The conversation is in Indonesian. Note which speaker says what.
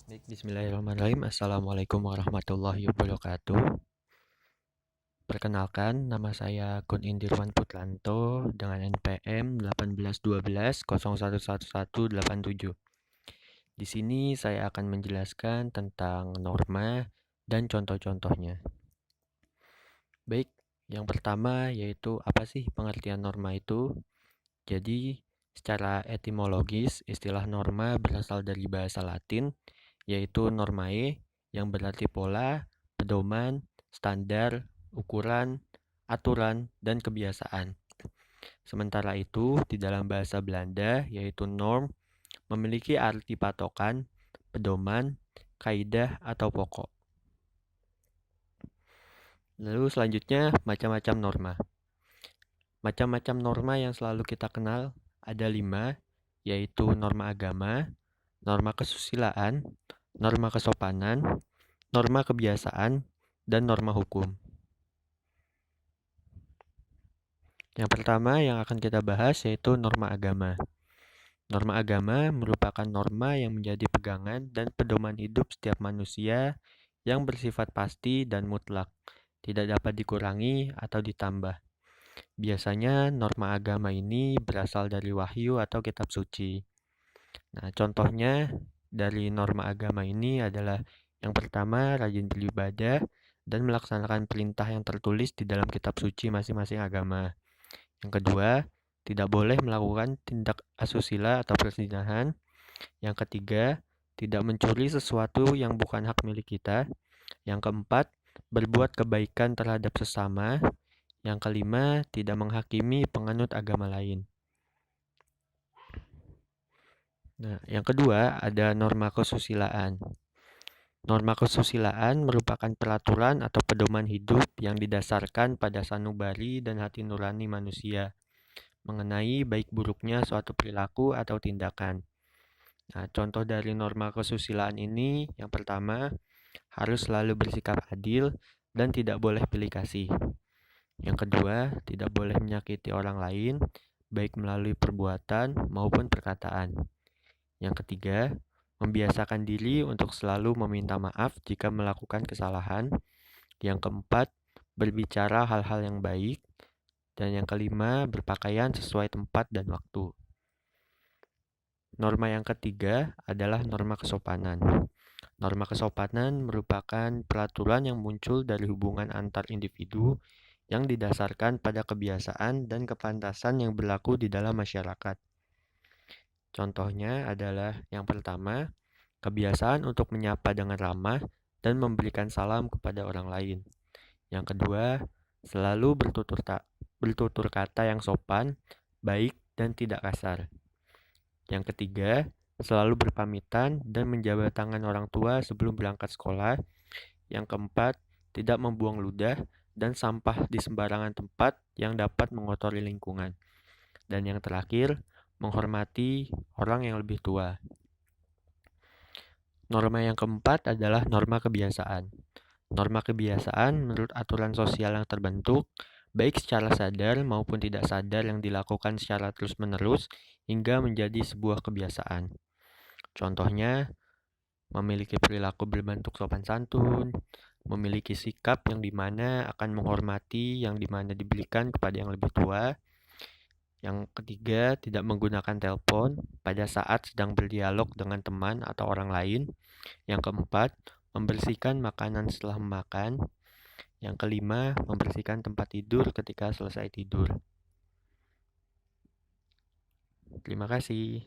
Speaker 1: Baik, bismillahirrahmanirrahim. Assalamualaikum warahmatullahi wabarakatuh. Perkenalkan, nama saya Kun Indirwan Putranto dengan NPM 1812011187. Di sini saya akan menjelaskan tentang norma dan contoh-contohnya. Baik, yang pertama yaitu apa sih pengertian norma itu? Jadi, secara etimologis, istilah norma berasal dari bahasa Latin, yaitu normae, yang berarti pola, pedoman, standar, ukuran, aturan, dan kebiasaan. Sementara itu, di dalam bahasa Belanda, yaitu norm, memiliki arti patokan, pedoman, kaidah, atau pokok. Lalu selanjutnya, macam-macam norma. Macam-macam norma yang selalu kita kenal ada 5, yaitu norma agama, norma kesusilaan, norma kesopanan, norma kebiasaan, dan norma hukum. Yang pertama yang akan kita bahas yaitu norma agama. Norma agama merupakan norma yang menjadi pegangan dan pedoman hidup setiap manusia yang bersifat pasti dan mutlak, tidak dapat dikurangi atau ditambah. Biasanya norma agama ini berasal dari wahyu atau kitab suci. Nah, contohnya dari norma agama ini adalah yang pertama, rajin beribadah dan melaksanakan perintah yang tertulis di dalam kitab suci masing-masing agama. Yang kedua, tidak boleh melakukan tindak asusila atau perzinahan. Yang ketiga, tidak mencuri sesuatu yang bukan hak milik kita. Yang keempat, berbuat kebaikan terhadap sesama. Yang kelima, tidak menghakimi penganut agama lain. Nah, yang kedua ada norma kesusilaan. Norma kesusilaan merupakan peraturan atau pedoman hidup yang didasarkan pada sanubari dan hati nurani manusia mengenai baik buruknya suatu perilaku atau tindakan. Nah, contoh dari norma kesusilaan ini yang pertama, harus selalu bersikap adil dan tidak boleh pilih kasih. Yang kedua, tidak boleh menyakiti orang lain, baik melalui perbuatan maupun perkataan. Yang ketiga, membiasakan diri untuk selalu meminta maaf jika melakukan kesalahan. Yang keempat, berbicara hal-hal yang baik. Dan yang kelima, berpakaian sesuai tempat dan waktu. Norma yang ketiga adalah norma kesopanan. Norma kesopanan merupakan peraturan yang muncul dari hubungan antar individu yang didasarkan pada kebiasaan dan kepantasan yang berlaku di dalam masyarakat. Contohnya adalah yang pertama, kebiasaan untuk menyapa dengan ramah dan memberikan salam kepada orang lain. Yang kedua, selalu bertutur kata yang sopan, baik, dan tidak kasar. Yang ketiga, selalu berpamitan dan menjabat tangan orang tua sebelum berangkat sekolah. Yang keempat, tidak membuang ludah dan sampah di sembarangan tempat yang dapat mengotori lingkungan. Dan yang terakhir, menghormati orang yang lebih tua. Norma yang keempat adalah norma kebiasaan. Norma kebiasaan menurut aturan sosial yang terbentuk, baik secara sadar maupun tidak sadar yang dilakukan secara terus-menerus hingga menjadi sebuah kebiasaan. Contohnya, memiliki perilaku berbentuk sopan santun, memiliki sikap yang dimana akan menghormati yang dimana diberikan kepada yang lebih tua. Yang ketiga, tidak menggunakan telepon pada saat sedang berdialog dengan teman atau orang lain. Yang keempat, membersihkan makanan setelah makan. Yang kelima, membersihkan tempat tidur ketika selesai tidur. Terima kasih.